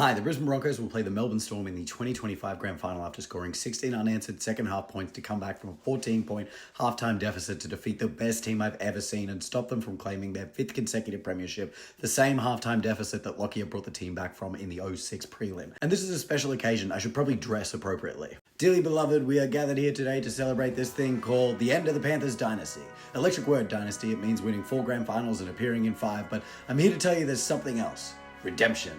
Hi, the Brisbane Broncos will play the Melbourne Storm in the 2025 Grand Final after scoring 16 unanswered second half points to come back from a 14-point halftime deficit to defeat the best team I've ever seen and stop them from claiming their fifth consecutive premiership, the same halftime deficit that Lockyer brought the team back from in the 06 prelim. And this is a special occasion. I should probably dress appropriately. Dearly beloved, we are gathered here today to celebrate this thing called the end of the Panthers dynasty. Electric word dynasty, it means winning 4 grand finals and appearing in 5, but I'm here to tell you there's something else. Redemption.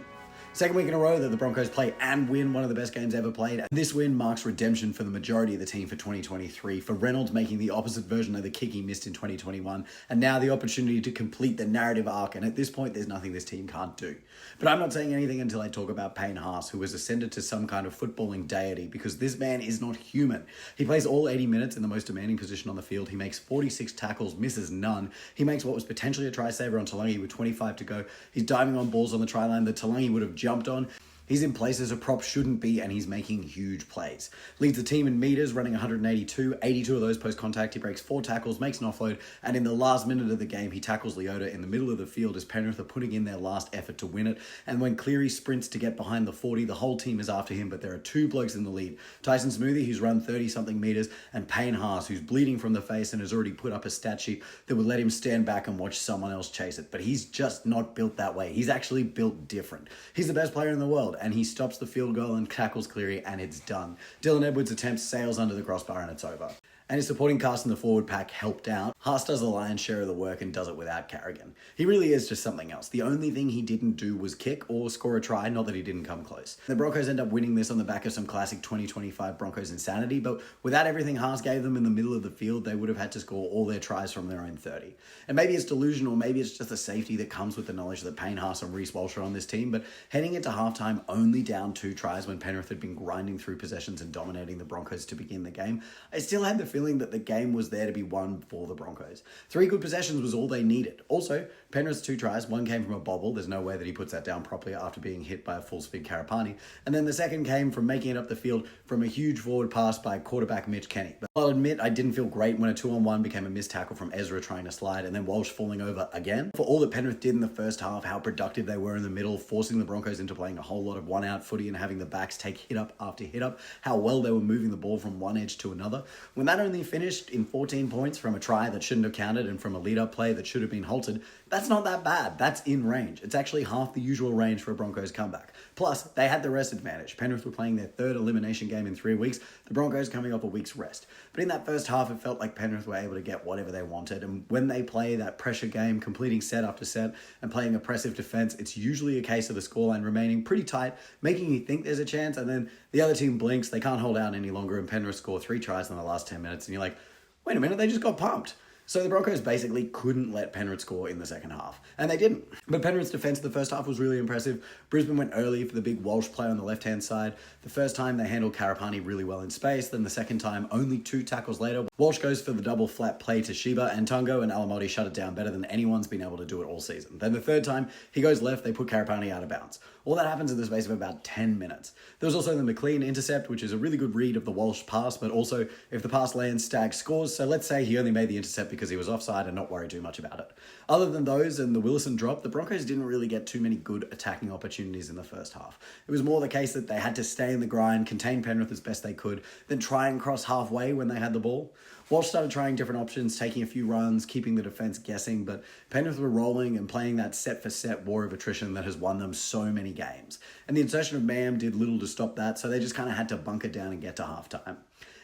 Second week in a row that the Broncos play and win one of the best games ever played. And this win marks redemption for the majority of the team for 2023, for Reynolds making the opposite version of the kick he missed in 2021, and now the opportunity to complete the narrative arc. And at this point, there's nothing this team can't do. But I'm not saying anything until I talk about Payne Haas, who has ascended to some kind of footballing deity, because this man is not human. He plays all 80 minutes in the most demanding position on the field. He makes 46 tackles, misses none. He makes what was potentially a try saver on Talangi with 25 to go. He's diving on balls on the try line that Talangi would have jumped on. He's in places a prop shouldn't be, and he's making huge plays. Leads the team in meters, running 182, 82 of those post-contact. He breaks 4 tackles, makes an offload, and in the last minute of the game, he tackles Leota in the middle of the field as Penrith are putting in their last effort to win it. And when Cleary sprints to get behind the 40, the whole team is after him, but there are 2 blokes in the lead. Tyson Smoothy, who's run 30-something meters, and Payne Haas, who's bleeding from the face and has already put up a stat sheet that would let him stand back and watch someone else chase it. But he's just not built that way. He's actually built different. He's the best player in the world, and he stops the field goal and tackles Cleary, and it's done. Dylan Edwards' attempt sails under the crossbar, and it's over. And his supporting cast in the forward pack helped out. Haas does the lion's share of the work and does it without Carrigan. He really is just something else. The only thing he didn't do was kick or score a try, not that he didn't come close. The Broncos end up winning this on the back of some classic 2025 Broncos insanity, but without everything Haas gave them in the middle of the field, they would have had to score all their tries from their own 30. And maybe it's delusional, maybe it's just the safety that comes with the knowledge that Payne Haas and Reece Walsh are on this team, but heading into halftime only down 2 tries when Penrith had been grinding through possessions and dominating the Broncos to begin the game, I still had the feeling that the game was there to be won for the Broncos. 3 good possessions was all they needed. Also, Penrith's 2 tries, one came from a bobble. There's no way that he puts that down properly after being hit by a full-speed Karapani. And then the second came from making it up the field from a huge forward pass by quarterback Mitch Kenny. But I'll admit I didn't feel great when a 2-on-1 became a missed tackle from Ezra trying to slide and then Walsh falling over again. For all that Penrith did in the first half, how productive they were in the middle, forcing the Broncos into playing a whole lot of one-out footy and having the backs take hit up after hit up, how well they were moving the ball from one edge to another. When that only finished in 14 points from a try that shouldn't have counted and from a lead-up play that should have been halted, that's not that bad. That's in range. It's actually half the usual range for a Broncos comeback. Plus, they had the rest advantage. Penrith were playing their 3rd elimination game in 3 weeks, the Broncos coming off a week's rest. But in that first half, it felt like Penrith were able to get whatever they wanted, and when they play that pressure game, completing set after set and playing oppressive defense, it's usually a case of the scoreline remaining pretty tight, making you think there's a chance, and then the other team blinks, they can't hold out any longer, and Penrith score 3 tries in the last 10 minutes, and you're like, wait a minute, they just got pumped. So the Broncos basically couldn't let Penrith score in the second half, and they didn't. But Penrith's defense in the first half was really impressive. Brisbane went early for the big Walsh play on the left-hand side. The first time they handled Karapani really well in space, then the second time, only 2 tackles later, Walsh goes for the double flat play to Sheba, and Tungo and Alamotti shut it down better than anyone's been able to do it all season. Then the third time, he goes left, they put Karapani out of bounds. All that happens in the space of about 10 minutes. There was also the McLean intercept, which is a really good read of the Walsh pass, but also if the pass lands, Stagg scores. So let's say he only made the intercept because he was offside and not worry too much about it. Other than those and the Willison drop, the Broncos didn't really get too many good attacking opportunities in the first half. It was more the case that they had to stay in the grind, contain Penrith as best they could, then try and cross halfway when they had the ball. Walsh started trying different options, taking a few runs, keeping the defense guessing, but Penrith were rolling and playing that set-for-set war of attrition that has won them so many games. And the insertion of Mam did little to stop that, so they just kind of had to bunker down and get to halftime.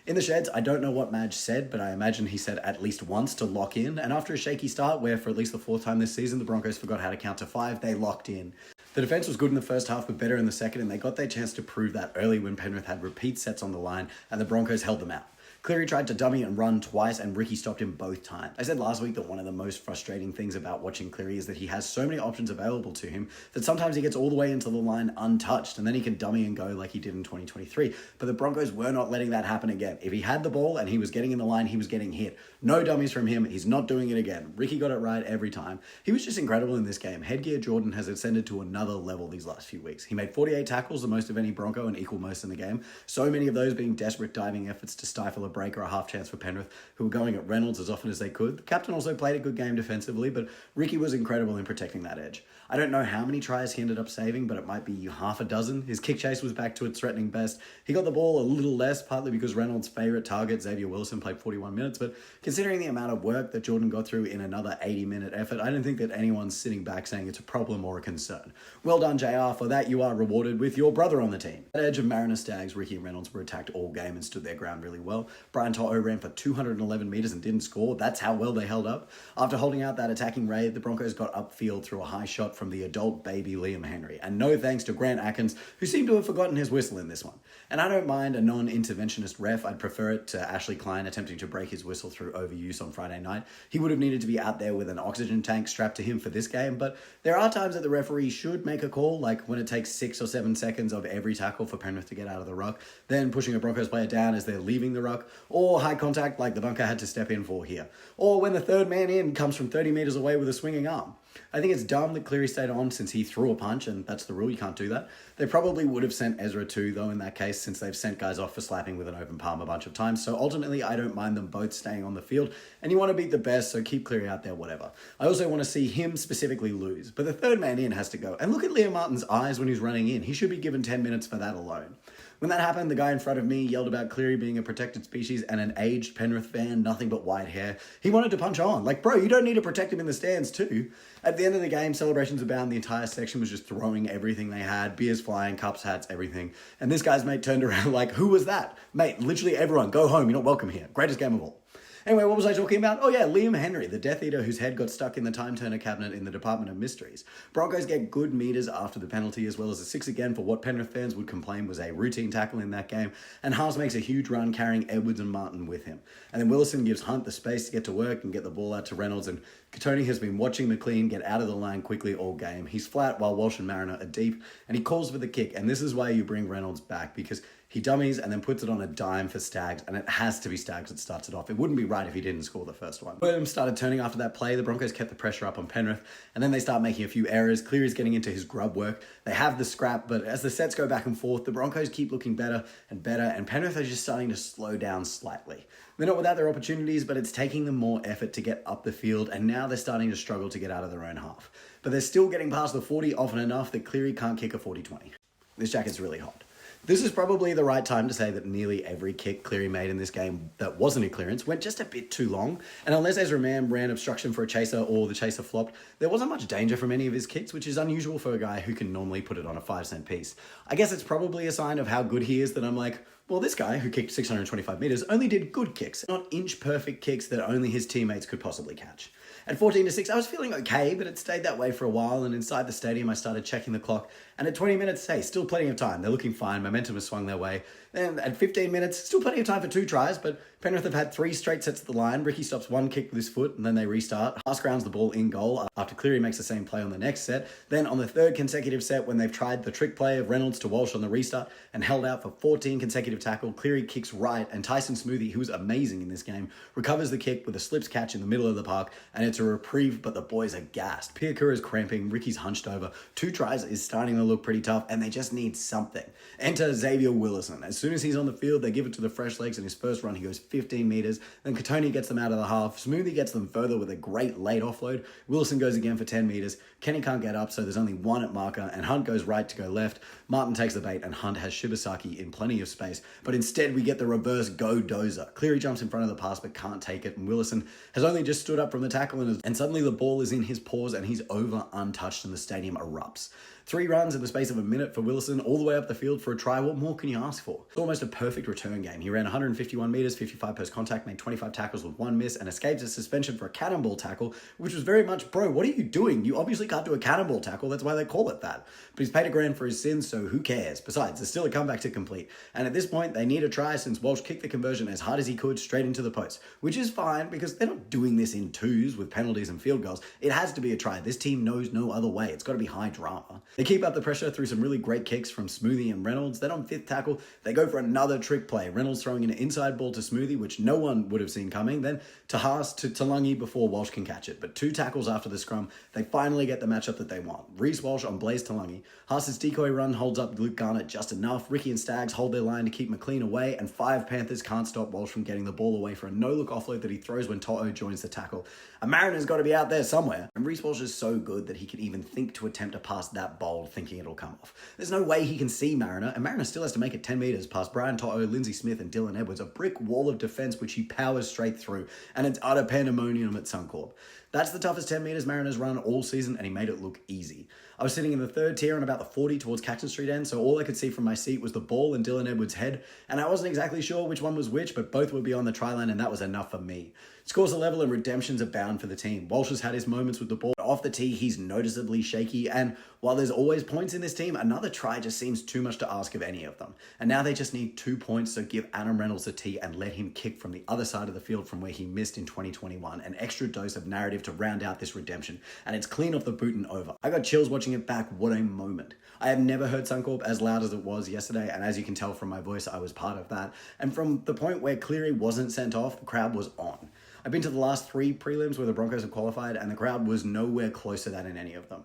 In the sheds, I don't know what Madge said, but I imagine he said at least once to lock in, and after a shaky start, where for at least the 4th time this season, the Broncos forgot how to count to 5, they locked in. The defense was good in the first half, but better in the second, and they got their chance to prove that early when Penrith had repeat sets on the line, and the Broncos held them out. Cleary tried to dummy and run twice, and Ricky stopped him both times. I said last week that one of the most frustrating things about watching Cleary is that he has so many options available to him that sometimes he gets all the way into the line untouched, and then he can dummy and go like he did in 2023. But the Broncos were not letting that happen again. If he had the ball and he was getting in the line, he was getting hit. No dummies from him. He's not doing it again. Ricky got it right every time. He was just incredible in this game. Headgear Jordan has ascended to another level these last few weeks. He made 48 tackles, the most of any Bronco, and equal most in the game. So many of those being desperate diving efforts to stifle a break or a half chance for Penrith, who were going at Reynolds as often as they could. The captain also played a good game defensively, but Ricky was incredible in protecting that edge. I don't know how many tries he ended up saving, but it might be half a dozen. His kick chase was back to its threatening best. He got the ball a little less, partly because Reynolds' favourite target, Xavier Wilson, played 41 minutes, but considering the amount of work that Jordan got through in another 80-minute effort, I don't think that anyone's sitting back saying it's a problem or a concern. Well done, JR. For that, you are rewarded with your brother on the team. At edge of Mariner Stags, Ricky and Reynolds were attacked all game and stood their ground really well. Brian To'o ran for 211 metres and didn't score. That's how well they held up. After holding out that attacking raid, the Broncos got upfield through a high shot from the adult baby Liam Henry. And no thanks to Grant Atkins, who seemed to have forgotten his whistle in this one. And I don't mind a non-interventionist ref. I'd prefer it to Ashley Klein attempting to break his whistle through overuse on Friday night. He would have needed to be out there with an oxygen tank strapped to him for this game, but there are times that the referee should make a call, like when it takes 6 or 7 seconds of every tackle for Penrith to get out of the ruck, then pushing a Broncos player down as they're leaving the ruck, or high contact like the bunker had to step in for here, or when the third man in comes from 30 metres away with a swinging arm. I think it's dumb that Cleary stayed on since he threw a punch, and that's the rule, you can't do that. They probably would have sent Ezra too, though, in that case, since they've sent guys off for slapping with an open palm a bunch of times. So ultimately, I don't mind them both staying on the field, and you want to beat the best, so keep Cleary out there, whatever. I also want to see him specifically lose, but the third man in has to go. And look at Liam Martin's eyes when he's running in. He should be given 10 minutes for that alone. When that happened, the guy in front of me yelled about Cleary being a protected species and an aged Penrith fan, nothing but white hair. He wanted to punch on. Like, bro, you don't need to protect him in the stands too. At the end of the game, celebrations abound. The entire section was just throwing everything they had. Beers flying, cups, hats, everything. And this guy's mate turned around like, who was that? Mate, literally everyone, go home. You're not welcome here. Greatest game of all. Anyway, what was I talking about? Oh yeah, Liam Henry, the Death Eater whose head got stuck in the Time Turner cabinet in the Department of Mysteries. Broncos get good meters after the penalty, as well as a 6 again for what Penrith fans would complain was a routine tackle in that game, and Haas makes a huge run carrying Edwards and Martin with him. And then Willison gives Hunt the space to get to work and get the ball out to Reynolds, and Tony has been watching McLean get out of the line quickly all game. He's flat while Walsh and Mariner are deep, and he calls for the kick, and this is why you bring Reynolds back, because he dummies and then puts it on a dime for Stags, and it has to be Stags that starts it off. It wouldn't be right if he didn't score the first one. Williams started turning after that play. The Broncos kept the pressure up on Penrith, and then they start making a few errors. Cleary's getting into his grub work. They have the scrap, but as the sets go back and forth, the Broncos keep looking better, and Penrith are just starting to slow down slightly. They're not without their opportunities, but it's taking them more effort to get up the field, and now they're starting to struggle to get out of their own half. But they're still getting past the 40 often enough that Cleary can't kick a 40-20. This jacket's really hot. This is probably the right time to say that nearly every kick Cleary made in this game that wasn't a clearance went just a bit too long, and unless Ezra Mam ran obstruction for a chaser or the chaser flopped, there wasn't much danger from any of his kicks, which is unusual for a guy who can normally put it on a 5-cent piece. I guess it's probably a sign of how good he is that I'm like, well, this guy, who kicked 625 metres, only did good kicks, not inch-perfect kicks that only his teammates could possibly catch. At 14-6, I was feeling okay, but it stayed that way for a while, and inside the stadium, I started checking the clock, and at 20 minutes, hey, still plenty of time. They're looking fine. Momentum has swung their way. Then at 15 minutes, still plenty of time for 2 tries, but Penrith have had 3 straight sets at the line. Ricky stops 1 kick with his foot, and then they restart. Haas grounds the ball in goal after Cleary makes the same play on the next set. Then on the 3rd consecutive set, when they've tried the trick play of Reynolds to Walsh on the restart and held out for 14 consecutive tackle, Cleary kicks right, and Tyson Smoothie, who was amazing in this game, recovers the kick with a slips catch in the middle of the park, and it's a reprieve, but the boys are gassed. Piakura's cramping, Ricky's hunched over. 2 tries is starting to look pretty tough, and they just need something. Enter Xavier Willison. As soon as he's on the field, they give it to the fresh legs. In his first run, he goes 15 metres. Then Katoni gets them out of the half. Smoothie gets them further with a great late offload. Willison goes again for 10 metres. Kenny can't get up, so there's only 1 at marker, and Hunt goes right to go left. Martin takes the bait, and Hunt has Shibasaki in plenty of space, but instead we get the reverse go-dozer. Cleary jumps in front of the pass, but can't take it, and Willison has only just stood up from the tackle, and suddenly the ball is in his paws, and he's over untouched, and the stadium erupts. 3 runs in the space of a minute for Willison, all the way up the field for a try. What more can you ask for? It's almost a perfect return game. He ran 151 metres, 55 post-contact, made 25 tackles with 1 miss, and escapes a suspension for a cannonball tackle, which was very much, bro, what are you doing? You obviously can't do a cannonball tackle. That's why they call it that. But he's paid $1,000 for his sins, so who cares? Besides, there's still a comeback to complete. And at this point, they need a try since Walsh kicked the conversion as hard as he could straight into the post, which is fine because they're not doing this in twos with penalties and field goals. It has to be a try. This team knows no other way. It's got to be high drama. They keep up the pressure through some really great kicks from Smoothie and Reynolds. Then on fifth tackle, they go for another trick play. Reynolds throwing an inside ball to Smoothie, which no one would have seen coming. Then to Haas to Talangi before Walsh can catch it. But 2 tackles after the scrum, they finally get the matchup that they want. Reece Walsh on Blaze Talangi. Haas's decoy run holds up Luke Garnett just enough. Ricky and Staggs hold their line to keep McLean away, and 5 Panthers can't stop Walsh from getting the ball away for a no-look offload that he throws when To'o joins the tackle. A Mariner's got to be out there somewhere. And Reece Walsh is so good that he can even think to attempt a pass that bold, thinking it'll come off. There's no way he can see Mariner, and Mariner still has to make it 10 meters past Brian To'o, Lindsay Smith, and Dylan Edwards, a brick wall of defense which he powers straight through, and it's utter pandemonium at Suncorp. That's the toughest 10 meters Mariners run all season, and he made it look easy. I was sitting in the third tier on about the 40 towards Caxton Street end, so all I could see from my seat was the ball and Dylan Edwards' head, and I wasn't exactly sure which one was which, but both would be on the try line, and that was enough for me. Scores a level and redemptions abound for the team. Walsh has had his moments with the ball. Off the tee, he's noticeably shaky, and while there's always points in this team, another try just seems too much to ask of any of them. And now they just need 2 points, so give Adam Reynolds a tee and let him kick from the other side of the field from where he missed in 2021. An extra dose of narrative to round out this redemption, and it's clean off the boot and over. I got chills watching it back. What a moment. I have never heard Suncorp as loud as it was yesterday, and as you can tell from my voice, I was part of that. And from the point where Cleary wasn't sent off, the crowd was on. I've been to the last 3 prelims where the Broncos have qualified, and the crowd was nowhere close to that in any of them.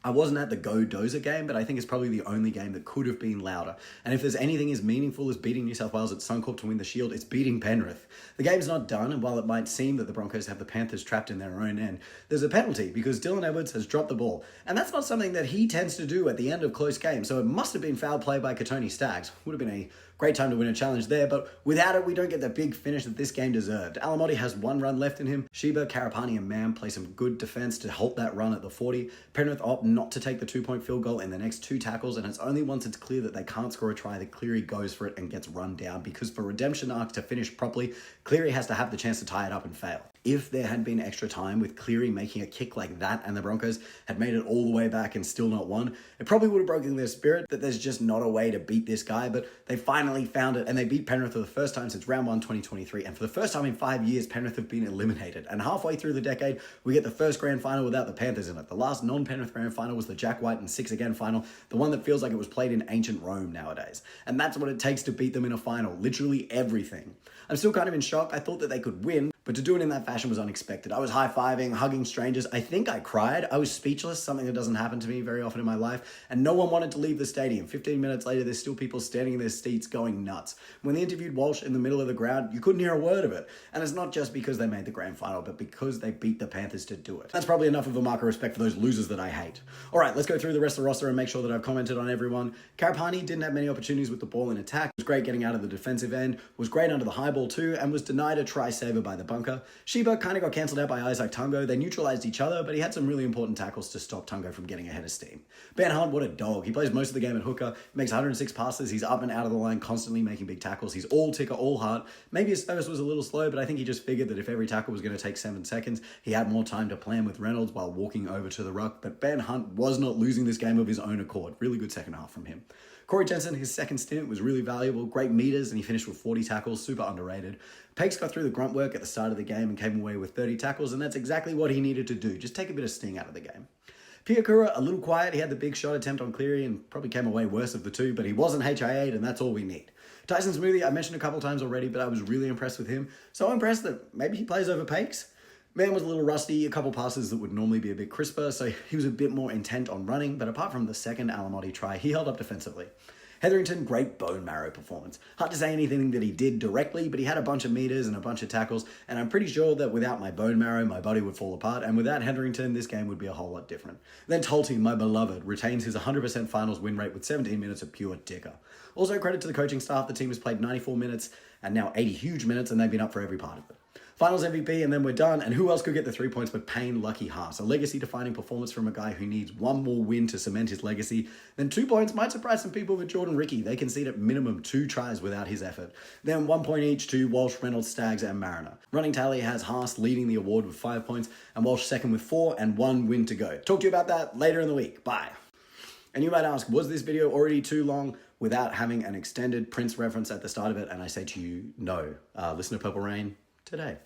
I wasn't at the Go Dozer game, but I think it's probably the only game that could have been louder. And if there's anything as meaningful as beating New South Wales at Suncorp to win the Shield, it's beating Penrith. The game's not done, and while it might seem that the Broncos have the Panthers trapped in their own end, there's a penalty because Dylan Edwards has dropped the ball. And that's not something that he tends to do at the end of close games, so it must have been foul play by Katoni Staggs. Would have been a great time to win a challenge there, but without it, we don't get the big finish that this game deserved. Alamotti has 1 run left in him. Sheba, Karapani, and Mam play some good defense to halt that run at the 40. Penrith opt not to take the 2-point field goal in the next 2 tackles, and it's only once it's clear that they can't score a try that Cleary goes for it and gets run down, because for redemption arc to finish properly, Cleary has to have the chance to tie it up and fail. If there had been extra time with Cleary making a kick like that and the Broncos had made it all the way back and still not won, it probably would have broken their spirit that there's just not a way to beat this guy, but they finally found it, and they beat Penrith for the first time since round 1 2023, and for the first time in 5 years, Penrith have been eliminated, and halfway through the decade, we get the first grand final without the Panthers in it. The last non-Penrith grand final was the Jack White and 6 again final, the one that feels like it was played in ancient Rome nowadays, and that's what it takes to beat them in a final, literally everything. I'm still kind of in shock. I thought that they could win, but to do it in that fashion was unexpected. I was high-fiving, hugging strangers. I think I cried. I was speechless, something that doesn't happen to me very often in my life, and no one wanted to leave the stadium. 15 minutes later, there's still people standing in their seats going nuts. When they interviewed Walsh in the middle of the ground, you couldn't hear a word of it. And it's not just because they made the grand final, but because they beat the Panthers to do it. That's probably enough of a mark of respect for those losers that I hate. All right, let's go through the rest of the roster and make sure that I've commented on everyone. Karapani didn't have many opportunities with the ball in attack. Was great getting out of the defensive end, was great under the high ball too, and was denied a try saver by the bunker. Sheba kind of got cancelled out by Isaac Tungo. They neutralized each other, but he had some really important tackles to stop Tungo from getting ahead of steam. Ben Hunt, what a dog. He plays most of the game at hooker, makes 106 passes, he's up and out of the line, constantly making big tackles. He's all ticker, all heart. Maybe his service was a little slow, but I think he just figured that if every tackle was going to take 7 seconds, he had more time to plan with Reynolds while walking over to the ruck. But Ben Hunt was not losing this game of his own accord. Really good second half from him. Corey Jensen, his second stint was really valuable, great meters, and he finished with 40 tackles, super underrated. Pakes got through the grunt work at the start of the game and came away with 30 tackles, and that's exactly what he needed to do, just take a bit of sting out of the game. Piakura, a little quiet, he had the big shot attempt on Cleary and probably came away worse of the two, but he wasn't HIA'd, and that's all we need. Tyson Smoothie, I mentioned a couple times already, but I was really impressed with him. So impressed that maybe he plays over Pakes. Man was a little rusty, a couple passes that would normally be a bit crisper, so he was a bit more intent on running, but apart from the second Alamotti try, he held up defensively. Hetherington, great bone marrow performance. Hard to say anything that he did directly, but he had a bunch of meters and a bunch of tackles, and I'm pretty sure that without my bone marrow, my body would fall apart, and without Hetherington, this game would be a whole lot different. Then Tolty, my beloved, retains his 100% finals win rate with 17 minutes of pure ticker. Also, credit to the coaching staff, the team has played 94 minutes, and now 80 huge minutes, and they've been up for every part of it. Finals MVP, and then we're done. And who else could get the 3 points but Payne Lucky Haas? A legacy-defining performance from a guy who needs one more win to cement his legacy. Then 2 points might surprise some people with Jordan Ricky. They concede at minimum 2 tries without his effort. Then 1 point each to Walsh, Reynolds, Staggs, and Mariner. Running tally has Haas leading the award with 5 points, and Walsh second with 4, and 1 win to go. Talk to you about that later in the week. Bye. And you might ask, was this video already too long without having an extended Prince reference at the start of it? And I say to you, no. Listen to Purple Rain today.